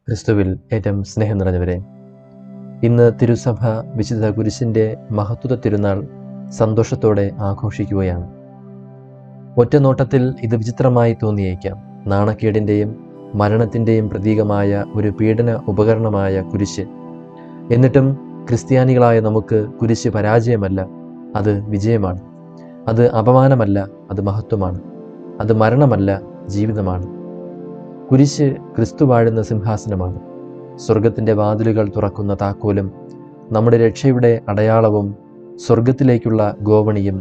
ക്രിസ്തുവിൽ ഏറ്റവും സ്നേഹം നിറഞ്ഞവരെ, ഇന്ന് തിരുസഭ വിശുദ്ധ കുരിശിൻ്റെ മഹത്വ തിരുനാൾ സന്തോഷത്തോടെ ആഘോഷിക്കുകയാണ്. ഒറ്റ നോട്ടത്തിൽ ഇത് വിചിത്രമായി തോന്നിയേക്കാം. നാണക്കേടിൻ്റെയും മരണത്തിൻ്റെയും പ്രതീകമായ ഒരു പീഡന ഉപകരണമായ കുരിശ്. എന്നിട്ടും ക്രിസ്ത്യാനികളായ നമുക്ക് കുരിശ് പരാജയമല്ല, അത് വിജയമാണ്. അത് അപമാനമല്ല, അത് മഹത്വമാണ്. അത് മരണമല്ല, ജീവിതമാണ്. കുരിശ് ക്രിസ്തു വാഴുന്ന സിംഹാസനമാണ്. സ്വർഗത്തിൻ്റെ വാതിലുകൾ തുറക്കുന്ന താക്കോലും നമ്മുടെ രക്ഷയുടെ അടയാളവും സ്വർഗത്തിലേക്കുള്ള ഗോവണിയും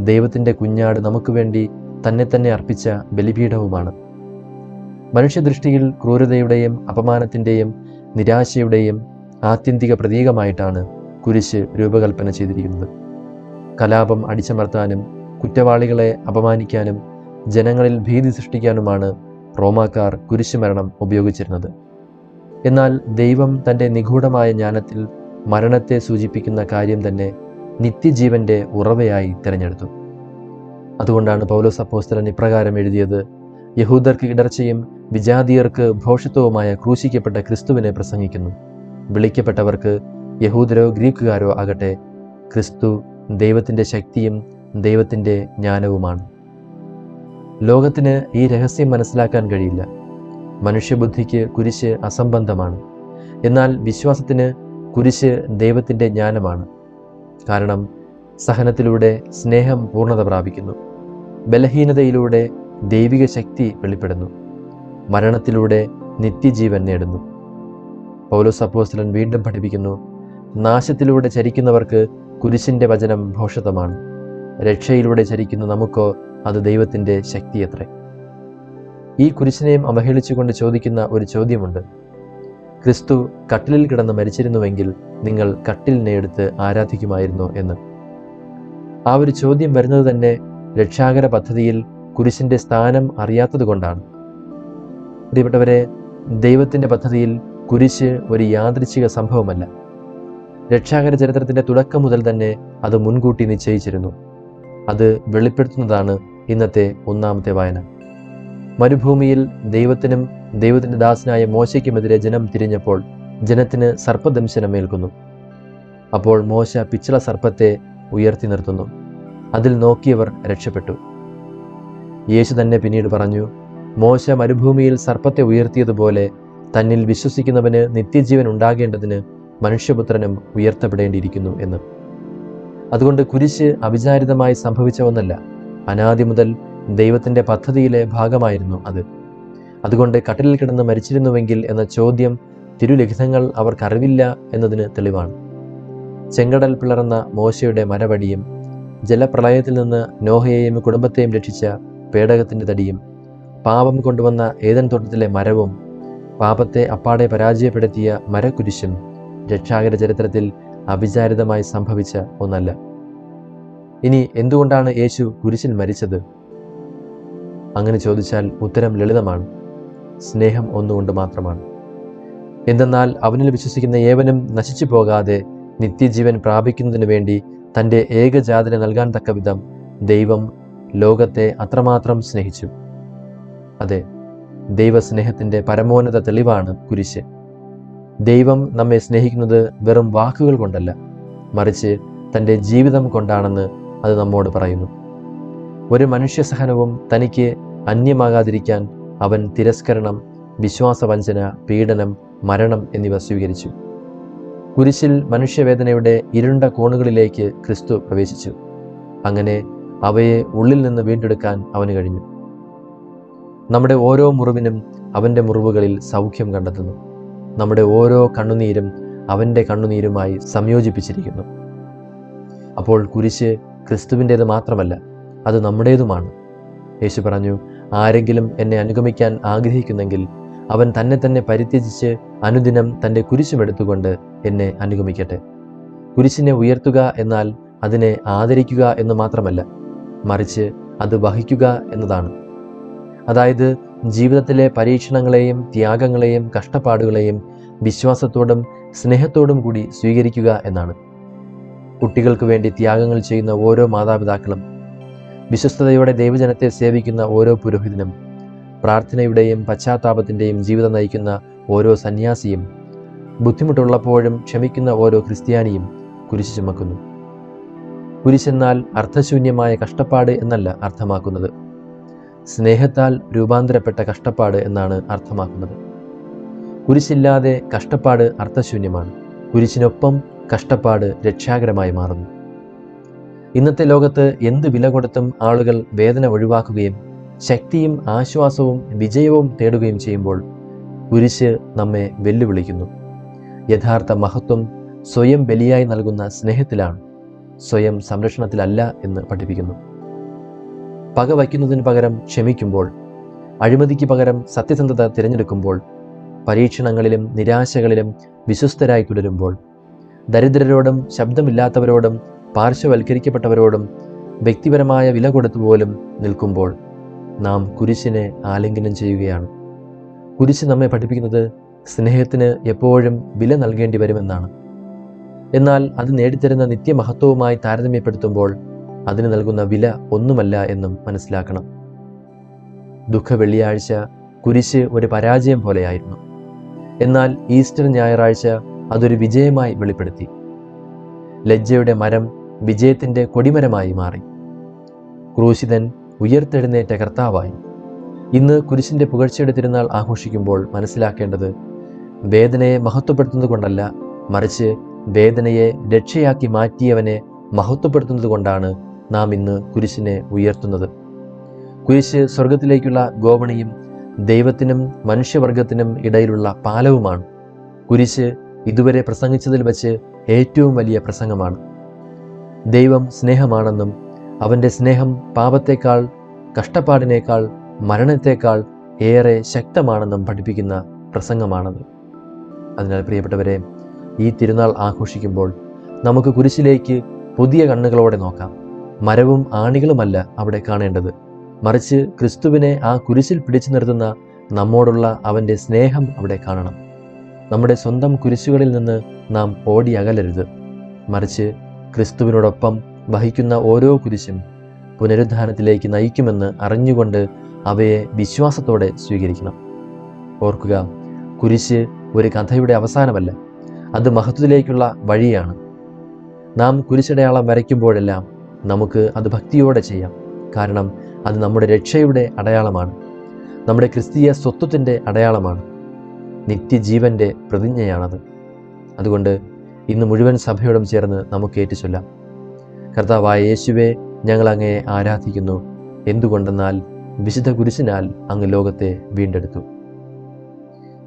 ദൈവത്തിൻ്റെ കുഞ്ഞാട് നമുക്ക് വേണ്ടി തന്നെ അർപ്പിച്ച ബലിപീഠവുമാണ്. മനുഷ്യദൃഷ്ടിയിൽ ക്രൂരതയുടെയും അപമാനത്തിൻ്റെയും നിരാശയുടെയും ആത്യന്തിക പ്രതീകമായിട്ടാണ് കുരിശ് രൂപകൽപ്പന ചെയ്തിരിക്കുന്നത്. കലാപം അടിച്ചമർത്താനും കുറ്റവാളികളെ അപമാനിക്കാനും ജനങ്ങളിൽ ഭീതി സൃഷ്ടിക്കാനുമാണ് റോമാക്കാർ കുരിശുമരണം ഉപയോഗിച്ചിരുന്നത്. എന്നാൽ ദൈവം തൻ്റെ നിഗൂഢമായ ജ്ഞാനത്തിൽ മരണത്തെ സൂചിപ്പിക്കുന്ന കാര്യം തന്നെ നിത്യജീവൻ്റെ ഉറവയായി തിരഞ്ഞെടുത്തു. അതുകൊണ്ടാണ് പൗലോസ് അപ്പോസ്തലൻ ഇപ്രകാരം എഴുതിയത്: യഹൂദർക്ക് ഇടർച്ചയും വിജാതീയർക്ക് ഭോഷത്വവുമായ ക്രൂശിക്കപ്പെട്ട ക്രിസ്തുവിനെ പ്രസംഗിക്കുന്നു. വിളിക്കപ്പെട്ടവർക്ക് യഹൂദരോ ഗ്രീക്കുകാരോ ആകട്ടെ, ക്രിസ്തു ദൈവത്തിൻ്റെ ശക്തിയും ദൈവത്തിൻ്റെ ജ്ഞാനവുമാണ്. ലോകത്തിന് ഈ രഹസ്യം മനസ്സിലാക്കാൻ കഴിയില്ല. മനുഷ്യബുദ്ധിക്ക് കുരിശ് അസംബന്ധമാണ്. എന്നാൽ വിശ്വാസത്തിന് കുരിശ് ദൈവത്തിൻ്റെ ജ്ഞാനമാണ്. കാരണം സഹനത്തിലൂടെ സ്നേഹം പൂർണ്ണത പ്രാപിക്കുന്നു. ബലഹീനതയിലൂടെ ദൈവിക ശക്തി വെളിപ്പെടുന്നു. മരണത്തിലൂടെ നിത്യജീവൻ നേടുന്നു. പൗലോസ് അപ്പോസ്തലൻ വീണ്ടും പഠിപ്പിക്കുന്നു: നാശത്തിലൂടെ ചരിക്കുന്നവർക്ക് കുരിശിൻ്റെ വചനം ഭോഷത്വമാണ്. രക്ഷയിലൂടെ ചരിക്കുന്ന നമുക്കോ അത് ദൈവത്തിൻ്റെ ശക്തിയത്രേ. ഈ കുരിശിനെയും അവഹേളിച്ചുകൊണ്ട് ചോദിക്കുന്ന ഒരു ചോദ്യമുണ്ട്: ക്രിസ്തു കട്ടിലിൽ കിടന്ന് മരിച്ചിരുന്നുവെങ്കിൽ നിങ്ങൾ കട്ടിലിനെ എടുത്ത് ആരാധിക്കുമായിരുന്നോ എന്ന്. ആ ഒരു ചോദ്യം വരുന്നത് തന്നെ രക്ഷാകര പദ്ധതിയിൽ കുരിശിൻ്റെ സ്ഥാനം അറിയാത്തത് കൊണ്ടാണ്. പ്രിയപ്പെട്ടവരെ, ദൈവത്തിൻ്റെ പദ്ധതിയിൽ കുരിശ് ഒരു യാദൃച്ഛിക സംഭവമല്ല. രക്ഷാകര ചരിത്രത്തിൻ്റെ തുടക്കം മുതൽ തന്നെ അത് മുൻകൂട്ടി നിശ്ചയിച്ചിരുന്നു. അത് വെളിപ്പെടുത്തുന്നതാണ് ഇന്നത്തെ ഒന്നാമത്തെ വായന. മരുഭൂമിയിൽ ദൈവത്തിനും ദൈവത്തിൻ്റെ ദാസനായ മോശയ്ക്കുമെതിരെ ജനം തിരിഞ്ഞപ്പോൾ ജനത്തിന് സർപ്പദംശനമേൽക്കുന്നു. അപ്പോൾ മോശ പിച്ചള സർപ്പത്തെ ഉയർത്തി നിർത്തുന്നു. അതിൽ നോക്കിയവർ രക്ഷപ്പെട്ടു. യേശു തന്നെ പിന്നീട് പറഞ്ഞു: മോശ മരുഭൂമിയിൽ സർപ്പത്തെ ഉയർത്തിയതുപോലെ തന്നിൽ വിശ്വസിക്കുന്നവന് നിത്യജീവൻ ഉണ്ടാകേണ്ടതിന് മനുഷ്യപുത്രനും ഉയർത്തപ്പെടേണ്ടിയിരിക്കുന്നു എന്ന്. അതുകൊണ്ട് കുരിശ് അവിചാരിതമായി സംഭവിച്ച ഒന്നല്ല. അനാദി മുതൽ ദൈവത്തിൻ്റെ പദ്ധതിയിലെ ഭാഗമായിരുന്നു അത്. അതുകൊണ്ട് കട്ടിലിൽ കിടന്ന് മരിച്ചിരുന്നുവെങ്കിൽ എന്ന ചോദ്യം തിരുലിഖിതങ്ങൾ അവർക്കറിവില്ല എന്നതിന് തെളിവാണ്. ചെങ്കടൽ പിളർന്ന മോശയുടെ മരവടിയും ജലപ്രളയത്തിൽ നിന്ന് നോഹയെയും കുടുംബത്തെയും രക്ഷിച്ച പേടകത്തിൻ്റെ തടിയും പാപം കൊണ്ടുവന്ന ഏദൻ തോട്ടത്തിലെ മരവും പാപത്തെ അപ്പാടെ പരാജയപ്പെടുത്തിയ മരക്കുരിശും രക്ഷാകര ചരിത്രത്തിൽ അവിചാരിതമായി സംഭവിച്ച ഒന്നല്ല. ഇനി എന്തുകൊണ്ടാണ് യേശു കുരിശിൽ മരിച്ചത്? അങ്ങനെ ചോദിച്ചാൽ ഉത്തരം ലളിതമാണ്: സ്നേഹം ഒന്നുകൊണ്ട് മാത്രമാണ്. എന്തെന്നാൽ അവനിൽ വിശ്വസിക്കുന്ന ഏവനും നശിച്ചു പോകാതെ നിത്യജീവൻ പ്രാപിക്കുന്നതിനു വേണ്ടി തൻ്റെ ഏകജാതനെ നൽകാൻ തക്ക വിധം ദൈവം ലോകത്തെ അത്രമാത്രം സ്നേഹിച്ചു. അതെ, ദൈവസ്നേഹത്തിൻ്റെ പരമോന്നത തെളിവാണ് കുരിശ്. ദൈവം നമ്മെ സ്നേഹിക്കുന്നത് വെറും വാക്കുകൾ കൊണ്ടല്ല, മറിച്ച് തൻ്റെ ജീവിതം കൊണ്ടാണെന്ന് അത് നമ്മോട് പറയുന്നു. ഒരു മനുഷ്യസഹനവും തനിക്ക് അന്യമാകാതിരിക്കാൻ അവൻ തിരസ്കരണം, വിശ്വാസവഞ്ചന, പീഡനം, മരണം എന്നിവ സ്വീകരിച്ചു. കുരിശിൽ മനുഷ്യവേദനയുടെ ഇരുണ്ട കോണുകളിലേക്ക് ക്രിസ്തു പ്രവേശിച്ചു. അങ്ങനെ അവയെ ഉള്ളിൽ നിന്ന് വീണ്ടെടുക്കാൻ അവന് കഴിഞ്ഞു. നമ്മുടെ ഓരോ മുറിവിനും അവൻ്റെ മുറിവുകളിൽ സൗഖ്യം കണ്ടെത്തുന്നു. നമ്മുടെ ഓരോ കണ്ണുനീരും അവൻ്റെ കണ്ണുനീരുമായി സംയോജിപ്പിച്ചിരിക്കുന്നു. അപ്പോൾ കുരിശ് ക്രിസ്തുവിൻ്റേത് മാത്രമല്ല, അത് നമ്മുടേതുമാണ്. യേശു പറഞ്ഞു: ആരെങ്കിലും എന്നെ അനുഗമിക്കാൻ ആഗ്രഹിക്കുന്നെങ്കിൽ അവൻ തന്നെ പരിത്യജിച്ച് അനുദിനം തൻ്റെ കുരിശുമെടുത്തുകൊണ്ട് എന്നെ അനുഗമിക്കട്ടെ. കുരിശിനെ ഉയർത്തുക എന്നാൽ അതിനെ ആദരിക്കുക എന്ന് മാത്രമല്ല, മറിച്ച് അത് വഹിക്കുക എന്നതാണ്. അതായത് ജീവിതത്തിലെ പരീക്ഷണങ്ങളെയും ത്യാഗങ്ങളെയും കഷ്ടപ്പാടുകളെയും വിശ്വാസത്തോടും സ്നേഹത്തോടും കൂടി സ്വീകരിക്കുക എന്നാണ്. കുട്ടികൾക്ക് വേണ്ടി ത്യാഗങ്ങൾ ചെയ്യുന്ന ഓരോ മാതാപിതാക്കളും, വിശ്വസ്തയോടെ ദൈവജനത്തെ സേവിക്കുന്ന ഓരോ പുരോഹിതനും, പ്രാർത്ഥനയുടെയും പശ്ചാത്താപത്തിൻ്റെയും ജീവിതം നയിക്കുന്ന ഓരോ സന്യാസിയും, ബുദ്ധിമുട്ടുള്ളപ്പോഴും ക്ഷമിക്കുന്ന ഓരോ ക്രിസ്ത്യാനിയും കുരിശ് ചുമക്കുന്നു. കുരിശെന്നാൽ അർത്ഥശൂന്യമായ കഷ്ടപ്പാട് എന്നല്ല അർത്ഥമാക്കുന്നത്. സ്നേഹത്താൽ രൂപാന്തരപ്പെട്ട കഷ്ടപ്പാട് എന്നാണ് അർത്ഥമാക്കുന്നത്. കുരിശില്ലാതെ കഷ്ടപ്പാട് അർത്ഥശൂന്യമാണ്. കുരിശിനൊപ്പം കഷ്ടപ്പാട് രക്ഷാകരമായി മാറുന്നു. ഇന്നത്തെ ലോകത്ത് എന്ത് വില കൊടുത്തും ആളുകൾ വേദന ഒഴിവാക്കുകയും ശക്തിയും ആശ്വാസവും വിജയവും തേടുകയും ചെയ്യുമ്പോൾ കുരിശ് നമ്മെ വെല്ലുവിളിക്കുന്നു. യഥാർത്ഥ മഹത്വം സ്വയം ബലിയായി നൽകുന്ന സ്നേഹത്തിലാണ്, സ്വയം സംരക്ഷണത്തിലല്ല എന്ന് പഠിപ്പിക്കുന്നു. പക വയ്ക്കുന്നതിന് പകരം ക്ഷമിക്കുമ്പോൾ, അഴിമതിക്ക് പകരം സത്യസന്ധത തിരഞ്ഞെടുക്കുമ്പോൾ, പരീക്ഷണങ്ങളിലും നിരാശകളിലും വിശ്വസ്തരായി തുടരുമ്പോൾ, ദരിദ്രരോടും ശബ്ദമില്ലാത്തവരോടും പാർശ്വവൽക്കരിക്കപ്പെട്ടവരോടും വ്യക്തിപരമായ വില കൊടുത്തുപോലും നിൽക്കുമ്പോൾ നാം കുരിശിനെ ആലിംഗനം ചെയ്യുകയാണ്. കുരിശ് നമ്മെ പഠിപ്പിക്കുന്നത് സ്നേഹത്തിന് എപ്പോഴും വില നൽകേണ്ടി വരുമെന്നാണ്. എന്നാൽ അത് നേടിത്തരുന്ന നിത്യമഹത്വവുമായി താരതമ്യപ്പെടുത്തുമ്പോൾ അതിന് നൽകുന്ന വില ഒന്നുമല്ല എന്നും മനസ്സിലാക്കണം. ദുഃഖ വെള്ളിയാഴ്ച കുരിശ് ഒരു പരാജയം പോലെയായിരുന്നു. എന്നാൽ ഈസ്റ്റർ ഞായറാഴ്ച അതൊരു വിജയമായി വെളിപ്പെടുത്തി. ലജ്ജയുടെ മരം വിജയത്തിൻ്റെ കൊടിമരമായി മാറി. ക്രൂശിതൻ ഉയർത്തെഴുന്നേറ്റ കർത്താവായി. ഇന്ന് കുരിശിൻ്റെ പുകഴ്ചയുടെ തിരുനാൾ ആഘോഷിക്കുമ്പോൾ മനസ്സിലാക്കേണ്ടത് വേദനയെ മഹത്വപ്പെടുത്തുന്നത് കൊണ്ടല്ല, മറിച്ച് വേദനയെ രക്ഷയാക്കി മാറ്റിയവനെ മഹത്വപ്പെടുത്തുന്നത് കൊണ്ടാണ് നാം ഇന്ന് കുരിശിനെ ഉയർത്തുന്നത്. കുരിശ് സ്വർഗത്തിലേക്കുള്ള ഗോവണിയും ദൈവത്തിനും മനുഷ്യവർഗത്തിനും ഇടയിലുള്ള പാലവുമാണ്. കുരിശ് ഇതുവരെ പ്രസംഗിച്ചതിൽ വച്ച് ഏറ്റവും വലിയ പ്രസംഗമാണ്. ദൈവം സ്നേഹമാണെന്നും അവൻ്റെ സ്നേഹം പാപത്തേക്കാൾ, കഷ്ടപ്പാടിനേക്കാൾ, മരണത്തേക്കാൾ ഏറെ ശക്തമാണെന്നും പഠിപ്പിക്കുന്ന പ്രസംഗമാണത്. അതിനാൽ പ്രിയപ്പെട്ടവരെ, ഈ തിരുനാൾ ആഘോഷിക്കുമ്പോൾ നമുക്ക് കുരിശിലേക്ക് പുതിയ കണ്ണുകളോടെ നോക്കാം. മരവും ആണികളുമല്ല അവിടെ കാണേണ്ടത്, മറിച്ച് ക്രിസ്തുവിനെ ആ കുരിശിൽ പിടിച്ചു നിർത്തുന്ന നമ്മോടുള്ള അവൻ്റെ സ്നേഹം അവിടെ കാണണം. നമ്മുടെ സ്വന്തം കുരിശുകളിൽ നിന്ന് നാം ഓടി അകലരുത്, മറിച്ച് ക്രിസ്തുവിനോടൊപ്പം വഹിക്കുന്ന ഓരോ കുരിശും പുനരുദ്ധാനത്തിലേക്ക് നയിക്കുമെന്ന് അറിഞ്ഞുകൊണ്ട് അവയെ വിശ്വാസത്തോടെ സ്വീകരിക്കണം. ഓർക്കുക, കുരിശ് ഒരു കഥയുടെ അവസാനമല്ല, അത് മഹത്വത്തിലേക്കുള്ള വഴിയാണ്. നാം കുരിശടയാളം വരയ്ക്കുമ്പോഴെല്ലാം നമുക്ക് അത് ഭക്തിയോടെ ചെയ്യാം. കാരണം അത് നമ്മുടെ രക്ഷയുടെ അടയാളമാണ്, നമ്മുടെ ക്രിസ്തീയ സ്വത്വത്തിൻ്റെ അടയാളമാണ്, നിത്യജീവൻ്റെ പ്രതിജ്ഞയാണത്. അതുകൊണ്ട് ഇന്ന് മുഴുവൻ സഭയോടും ചേർന്ന് നമുക്ക് ഏറ്റുചൊല്ലാം: കർത്താവായ യേശുവേ, ഞങ്ങൾ അങ്ങയെ ആരാധിക്കുന്നു. എന്തുകൊണ്ടെന്നാൽ വിശുദ്ധ കുരിശിനാൽ അങ്ങ് ലോകത്തെ വീണ്ടെടുത്തു.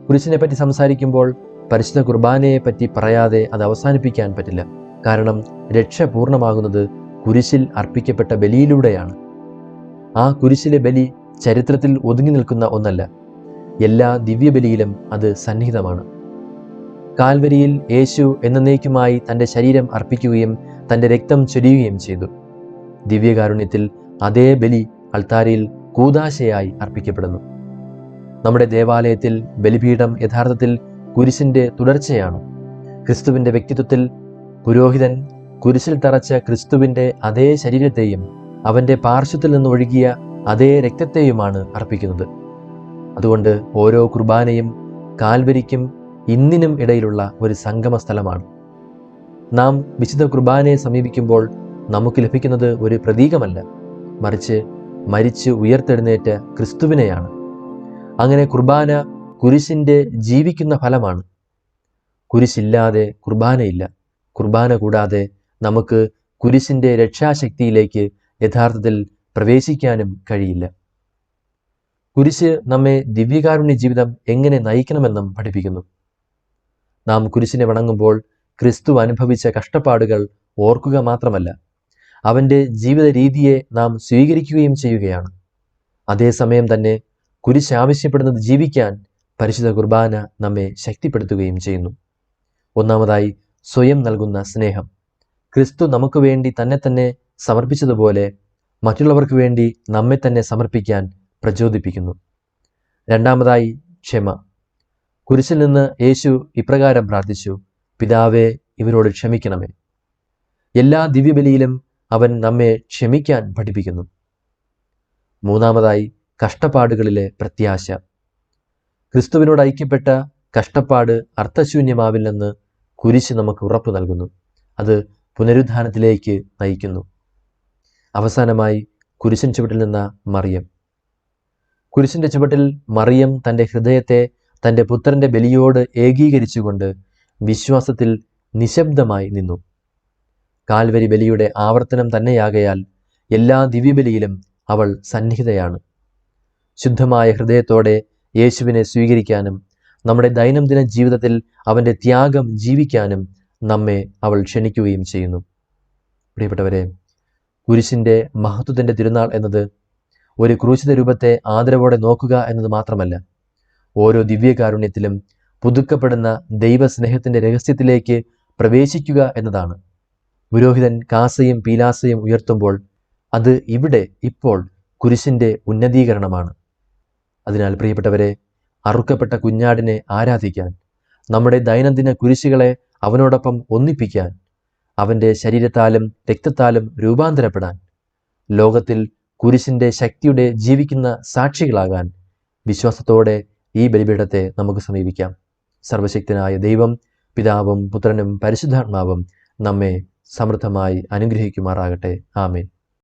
കുരിശിനെ പറ്റി സംസാരിക്കുമ്പോൾ പരിശുദ്ധ കുർബാനയെ പറ്റി പറയാതെ അത് അവസാനിപ്പിക്കാൻ പറ്റില്ല. കാരണം രക്ഷ പൂർണ്ണമാകുന്നത് കുരിശിൽ അർപ്പിക്കപ്പെട്ട ബലിയിലൂടെയാണ്. ആ കുരിശിലെ ബലി ചരിത്രത്തിൽ ഒതുങ്ങി നിൽക്കുന്ന ഒന്നല്ല, എല്ലാ ദിവ്യബലിയിലും അത് സന്നിഹിതമാണ്. കാൽവരിയിൽ യേശു എന്നേക്കുമായി തൻ്റെ ശരീരം അർപ്പിക്കുകയും തൻ്റെ രക്തം ചൊരിയുകയും ചെയ്തു. ദിവ്യകാരുണ്യത്തിൽ അതേ ബലി അൾത്താരയിൽ കൂദാശയായി അർപ്പിക്കപ്പെടുന്നു. നമ്മുടെ ദേവാലയത്തിൽ ബലിപീഠം യഥാർത്ഥത്തിൽ കുരിശിൻ്റെ തുടർച്ചയാണ്. ക്രിസ്തുവിൻ്റെ വ്യക്തിത്വത്തിൽ പുരോഹിതൻ കുരിശിൽ തറച്ച ക്രിസ്തുവിൻ്റെ അതേ ശരീരത്തെയും അവൻ്റെ പാർശ്വത്തിൽ നിന്ന് ഒഴുകിയ അതേ രക്തത്തെയുമാണ് അർപ്പിക്കുന്നത്. അതുകൊണ്ട് ഓരോ കുർബാനയും കാൽവരിക്കും ഇന്നിനും ഇടയിലുള്ള ഒരു സംഗമ സ്ഥലമാണ്. നാം വിശുദ്ധ കുർബാനയെ സമീപിക്കുമ്പോൾ നമുക്ക് ലഭിക്കുന്നത് ഒരു പ്രതീകമല്ല, മറിച്ച് മരിച്ച് ഉയർത്തെഴുന്നേറ്റ ക്രിസ്തുവിനെയാണ്. അങ്ങനെ കുർബാന കുരിശിൻ്റെ ജീവിക്കുന്ന ഫലമാണ്. കുരിശില്ലാതെ കുർബാനയില്ല. കുർബാന കൂടാതെ നമുക്ക് കുരിശിൻ്റെ രക്ഷാശക്തിയിലേക്ക് യഥാർത്ഥത്തിൽ പ്രവേശിക്കാനും കഴിയില്ല. കുരിശ് നമ്മെ ദിവ്യകാരുണ്യ ജീവിതം എങ്ങനെ നയിക്കണമെന്നും പഠിപ്പിക്കുന്നു. നാം കുരിശിനെ വണങ്ങുമ്പോൾ ക്രിസ്തു അനുഭവിച്ച കഷ്ടപ്പാടുകൾ ഓർക്കുക മാത്രമല്ല, അവൻ്റെ ജീവിത രീതിയെ നാം സ്വീകരിക്കുകയും ചെയ്യുകയാണ്. അതേസമയം തന്നെ കുരിശ് ആവശ്യപ്പെടുന്നത് ജീവിക്കാൻ പരിശുദ്ധ കുർബാന നമ്മെ ശക്തിപ്പെടുത്തുകയും ചെയ്യുന്നു. ഒന്നാമതായി, സ്വയം നൽകുന്ന സ്നേഹം. ക്രിസ്തു നമുക്ക് വേണ്ടി തന്നെ സമർപ്പിച്ചതുപോലെ മറ്റുള്ളവർക്ക് വേണ്ടി നമ്മെ തന്നെ സമർപ്പിക്കാൻ പ്രചോദിപ്പിക്കുന്നു. രണ്ടാമതായി, ക്ഷമ. കുരിശിൽ നിന്ന് യേശു ഇപ്രകാരം പ്രാർത്ഥിച്ചു: പിതാവേ, ഇവരോട് ക്ഷമിക്കണമേ. എല്ലാ ദിവ്യബലിയിലും അവൻ നമ്മെ ക്ഷമിക്കാൻ പഠിപ്പിക്കുന്നു. മൂന്നാമതായി, കഷ്ടപ്പാടുകളിലെ പ്രത്യാശ. ക്രിസ്തുവിനോട് ഐക്യപ്പെട്ട കഷ്ടപ്പാട് അർത്ഥശൂന്യമാവില്ലെന്ന് കുരിശ് നമുക്ക് ഉറപ്പ് നൽകുന്നു. അത് പുനരുദ്ധാനത്തിലേക്ക് നയിക്കുന്നു. അവസാനമായി കുരിശിൻ ചുവട്ടിൽ നിന്ന മറിയം. കുരിശിൻ്റെ ചുവട്ടിൽ മറിയം തൻ്റെ ഹൃദയത്തെ തൻ്റെ പുത്രൻ്റെ ബലിയോട് ഏകീകരിച്ചുകൊണ്ട് വിശ്വാസത്തിൽ നിശബ്ദമായി നിന്നു. കാൽവരി ബലിയുടെ ആവർത്തനം തന്നെയാകയാൽ എല്ലാ ദിവ്യബലിയിലും അവൾ സന്നിഹിതയാണ്. ശുദ്ധമായ ഹൃദയത്തോടെ യേശുവിനെ സ്വീകരിക്കാനും നമ്മുടെ ദൈനംദിന ജീവിതത്തിൽ അവൻ്റെ ത്യാഗം ജീവിക്കാനും നമ്മെ അവൾ ക്ഷണിക്കുകയും ചെയ്യുന്നു. പ്രിയപ്പെട്ടവരെ, കുരിശിൻ്റെ മഹത്വത്തിൻ്റെ തിരുനാൾ എന്നത് ഒരു ക്രൂശിത രൂപത്തെ ആദരവോടെ നോക്കുക എന്നത് മാത്രമല്ല, ഓരോ ദിവ്യകാരുണ്യത്തിലും പുതുക്കപ്പെടുന്ന ദൈവസ്നേഹത്തിൻ്റെ രഹസ്യത്തിലേക്ക് പ്രവേശിക്കുക എന്നതാണ്. പുരോഹിതൻ കാസയും പീലാസയും ഉയർത്തുമ്പോൾ അത് ഇവിടെ ഇപ്പോൾ കുരിശിൻ്റെ ഉന്നതീകരണമാണ്. അതിനാൽ പ്രിയപ്പെട്ടവരെ, അറുക്കപ്പെട്ട കുഞ്ഞാടിനെ ആരാധിക്കാൻ, നമ്മുടെ ദൈനംദിന കുരിശുകളെ അവനോടൊപ്പം ഒന്നിപ്പിക്കാൻ, അവൻ്റെ ശരീരത്താലും രക്തത്താലും രൂപാന്തരപ്പെടാൻ, ലോകത്തിൽ കുരിശിൻ്റെ ശക്തിയുടെ ജീവിക്കുന്ന സാക്ഷികളാകാൻ വിശ്വാസത്തോടെ ഈ ബലിപീഠത്തെ നമുക്ക് സമീപിക്കാം. സർവശക്തനായ ദൈവം, പിതാവും പുത്രനും പരിശുദ്ധാത്മാവും നമ്മെ സമൃദ്ധമായി അനുഗ്രഹിക്കുമാറാകട്ടെ. ആമേൻ.